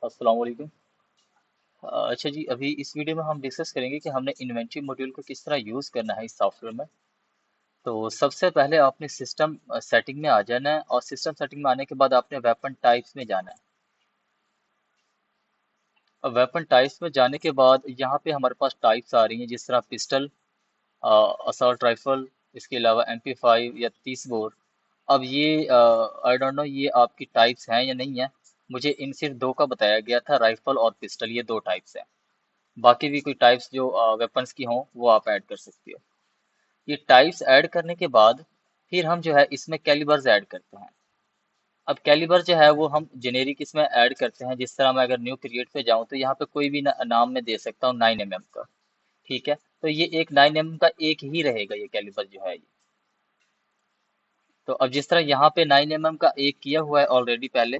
अस्सलाम वालेकुम। अच्छा जी, अभी इस वीडियो में हम डिस्कस करेंगे कि हमने इन्वेंटरी मॉड्यूल को किस तरह यूज़ करना है इस सॉफ्टवेयर में। तो सबसे पहले आपने सिस्टम सेटिंग में आ जाना है और सिस्टम सेटिंग में आने के बाद आपने वेपन टाइप्स में जाना है। अब वेपन टाइप्स में जाने के बाद यहाँ पे हमारे पास टाइप्स आ रही हैं, जिस तरह पिस्टल, असॉल्ट राइफल, इसके अलावा MP5 या 30 बोर। अब ये आई डोंट नो ये आपकी टाइप्स हैं या नहीं है। मुझे इन सिर्फ दो का बताया गया था, राइफल और पिस्टल, ये दो टाइप्स हैं। बाकी भी कोई टाइप्स जो वेपन्स की हों वो आप ऐड कर सकते हो। ये टाइप्स ऐड करने के बाद फिर हम जो है इसमें कैलिबर्स ऐड करते हैं। अब कैलिबर जो है वो हम जेनेरिक इसमें ऐड करते हैं। जिस तरह मैं अगर न्यू क्रिएट पे जाऊं तो यहाँ पे कोई भी नाम मैं दे सकता हूँ 9mm का। ठीक है, तो ये एक 9mm का एक ही रहेगा ये कैलिबर जो है ये। तो अब जिस तरह यहाँ पे 9mm का एक किया हुआ है ऑलरेडी पहले,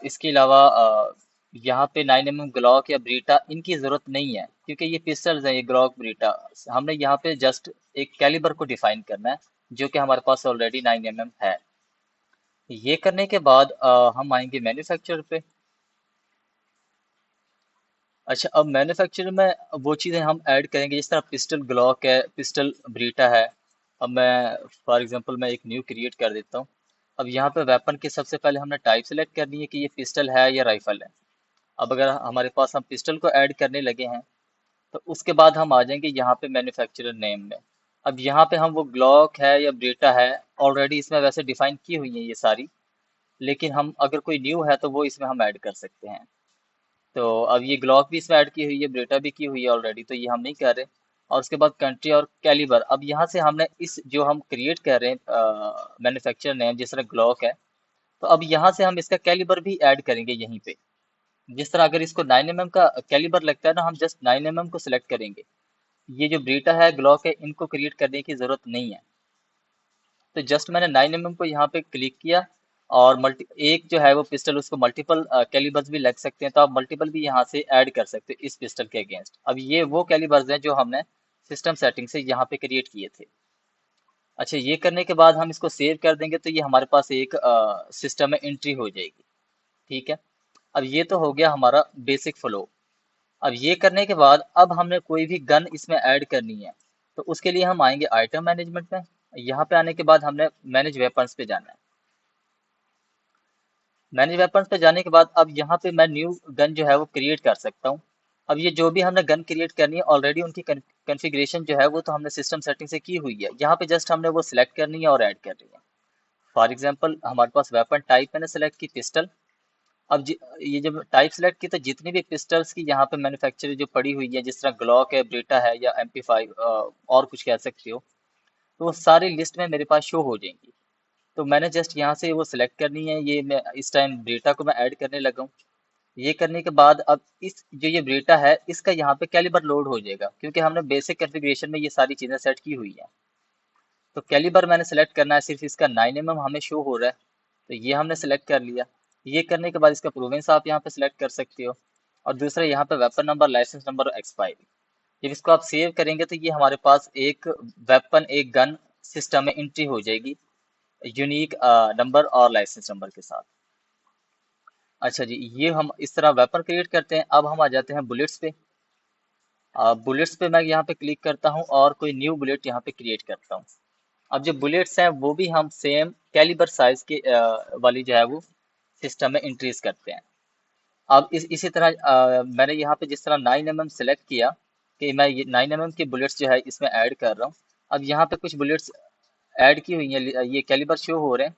इसके अलावा यहाँ पे 9mm ग्लॉक या ब्रीटा इनकी जरूरत नहीं है, क्योंकि ये पिस्टल्स हैं, ये ग्लॉक ब्रीटा। हमने यहाँ पे जस्ट एक कैलिबर को डिफाइन करना है, जो कि हमारे पास ऑलरेडी 9mm है। ये करने के बाद हम आएंगे मैन्युफैक्चर पे। अच्छा, अब मैन्युफैक्चर में वो चीज़ें हम ऐड करेंगे, जिस तरह पिस्टल ग्लॉक है, पिस्टल ब्रीटा है। अब मैं फॉर एग्जांपल मैं एक न्यू क्रिएट कर देता हूँ। अब यहाँ पे वेपन के सबसे पहले हमने टाइप सेलेक्ट करनी है कि ये पिस्टल है या राइफल है। अब अगर हमारे पास हम पिस्टल को ऐड करने लगे हैं तो उसके बाद हम आ जाएंगे यहाँ पे मैन्युफैक्चरर नेम में। अब यहाँ पे हम वो ग्लॉक है या ब्रेटा है, ऑलरेडी इसमें वैसे डिफाइन की हुई है ये सारी, लेकिन हम अगर कोई न्यू है तो वो इसमें हम ऐड कर सकते हैं। तो अब ये ग्लॉक भी इसमें ऐड की हुई है, ब्रेटा भी की हुई है ऑलरेडी, तो ये हम नहीं कर रहे। और उसके बाद कंट्री और कैलिबर, अब यहाँ से हमने इस जो हम क्रिएट कर रहे हैं मैन्युफैक्चरर नेम, जिस तरह ग्लॉक है, तो अब यहाँ से हम इसका कैलिबर भी ऐड करेंगे यहीं पे। जिस तरह अगर इसको 9mm का कैलिबर लगता है ना, हम जस्ट 9mm को सिलेक्ट करेंगे। ये जो ब्रीटा है, ग्लॉक है, इनको क्रिएट करने की जरूरत नहीं है। तो जस्ट मैंने 9mm को यहाँ पे क्लिक किया, और मल्टी एक जो है वो पिस्टल, उसको मल्टीपल कैलिबर्स भी लग सकते हैं, तो आप मल्टीपल भी यहाँ से ऐड कर सकते हो इस पिस्टल के अगेंस्ट। अब ये वो कैलिबर्स हैं जो हमने सिस्टम सेटिंग से यहाँ पे क्रिएट किए थे। अच्छा, ये करने के बाद हम इसको सेव कर देंगे तो ये हमारे पास एक सिस्टम में एंट्री हो जाएगी। ठीक है, अब ये तो हो गया हमारा बेसिक फ्लो। अब ये करने के बाद अब हमने कोई भी गन इसमें ऐड करनी है, तो उसके लिए हम आएंगे आइटम मैनेजमेंट में। यहाँ पे आने के बाद हमने मैनेज वेपन्स पे जाना है। मैनेज वेपन्स पे जाने के बाद अब यहाँ पे मैं न्यू गन जो है वो क्रिएट कर सकता हूँ। अब ये जो भी हमने गन क्रिएट करनी है ऑलरेडी उनकी कॉन्फ़िगरेशन जो है वो तो हमने सिस्टम सेटिंग से की हुई है। यहाँ पे जस्ट हमने वो सिलेक्ट करनी है और ऐड करनी है। फॉर एग्जाम्पल हमारे पास वेपन टाइप मैंने सेलेक्ट की पिस्टल। अब ये जब टाइप सेलेक्ट की तो जितनी भी पिस्टल्स की यहाँ पे मैन्युफैक्चर जो पड़ी हुई है, जिस तरह ग्लॉक है, ब्रेटा है या MP5 और कुछ कह सकते हो, तो वो सारी लिस्ट में मेरे पास शो हो जाएंगी। तो मैंने जस्ट यहाँ से वो सिलेक्ट करनी है। ये मैं इस टाइम ब्रेटा को मैं ऐड करने लगा हूँ। ये करने के बाद अब इस जो ये ब्रेटा है इसका यहाँ पे कैलिबर लोड हो जाएगा, क्योंकि हमने बेसिक कॉन्फ़िगरेशन में ये सारी चीज़ें सेट की हुई है। तो कैलिबर मैंने सेलेक्ट करना है, सिर्फ इसका 9mm हमें शो हो रहा है, तो ये हमने सेलेक्ट कर लिया। ये करने के बाद इसका प्रोवेंस आप यहाँ पे सिलेक्ट कर सकते हो, और दूसरा यहाँ पे वेपन नंबर, लाइसेंस नंबर और एक्सपायरी। जब इसको आप सेव करेंगे तो ये हमारे पास एक वेपन, एक गन सिस्टम में एंट्री हो जाएगी, यूनिक नंबर और लाइसेंस नंबर के साथ। अच्छा जी, ये हम इस तरह वेपन क्रिएट करते हैं। अब हम आ जाते हैं बुलेट्स पे। बुलेट्स पे मैं यहाँ पे क्लिक करता हूँ और कोई न्यू बुलेट यहाँ पे क्रिएट करता हूँ। अब जो बुलेट्स हैं वो भी हम सेम कैलिबर साइज के वाली जो है वो सिस्टम में इंक्रीज करते हैं। अब इसी तरह मैंने यहाँ पे जिस तरह 9mm सेलेक्ट किया कि मैं ये 9mm की बुलेट्स जो है इसमें ऐड कर रहा हूँ। अब यहाँ पे कुछ बुलेट्स ऐड की हुई हैं, ये कैलिबर शो हो रहे हैं।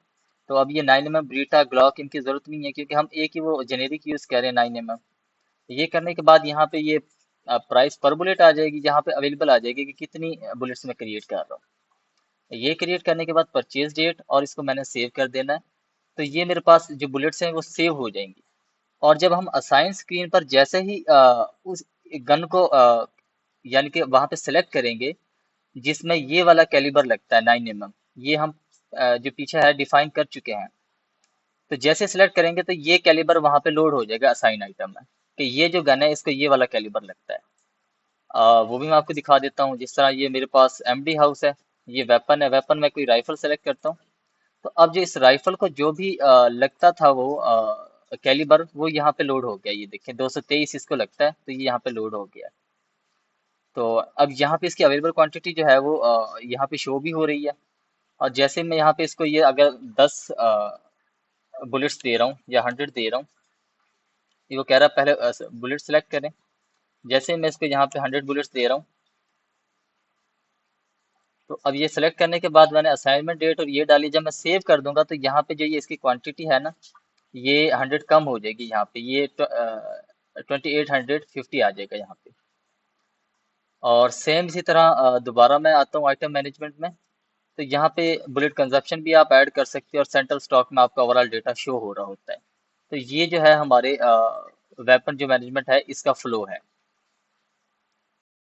तो अब ये 9mm ब्रीटा ग्लॉक इनकी जरूरत नहीं है, क्योंकि हम एक ही वो जेनेरिक यूज कर रहे हैं 9mm। ये करने के बाद यहाँ पे ये प्राइस पर बुलेट आ जाएगी, जहाँ पे अवेलेबल आ जाएगी कि कितनी बुलेट्स में क्रिएट कर रहा हूँ। ये क्रिएट करने के बाद परचेज डेट, और इसको मैंने सेव कर देना है। तो ये मेरे पास जो बुलेट्स हैं वो सेव हो जाएंगी। और जब हम असाइन स्क्रीन पर जैसे ही उस गन को यानी कि वहां पे सेलेक्ट करेंगे जिसमें ये वाला कैलिबर लगता है 9mm, ये हम जो पीछे है डिफाइन कर चुके हैं। तो जैसे सेलेक्ट करेंगे तो ये कैलिबर वहां पे लोड हो जाएगा असाइन आइटम में, कि ये जो गन है इसको ये वाला कैलिबर लगता है। वो भी मैं आपको दिखा देता हूँ। जिस तरह ये मेरे पास MD हाउस है, ये वेपन है, वेपन में कोई राइफल सेलेक्ट करता हूँ। तो अब जो इस राइफल को जो भी लगता था वो कैलिबर वो यहाँ पे लोड हो गया, ये देखें 223 इसको लगता है, तो ये यहाँ पे लोड हो गया। तो अब यहाँ पे इसकी अवेलेबल क्वांटिटी जो है वो यहाँ पे शो भी हो रही है। और जैसे मैं यहाँ पे इसको ये अगर 10 बुलेट्स दे रहा हूँ या 100 दे रहा हूँ, ये वो कह रहा है पहले बुलेट सेलेक्ट करें। जैसे मैं इसको यहाँ पे 100 बुलेट्स दे रहा हूँ, तो अब ये सेलेक्ट करने के बाद मैंने असाइनमेंट डेट और ये डाली, जब मैं सेव कर दूंगा तो यहाँ पे जो ये इसकी क्वांटिटी है ना, ये 100 कम हो जाएगी, यहाँ पे ये 2850 आ जाएगा यहाँ पे। और सेम इसी तरह दोबारा मैं आता हूँ आइटम मैनेजमेंट में, तो यहाँ पे बुलेट कंजप्शन भी आप ऐड कर सकते हैं और सेंट्रल स्टॉक में आपका ओवरऑल डेटा शो हो रहा होता है। तो ये जो है हमारे वेपन जो मैनेजमेंट है इसका फ्लो है।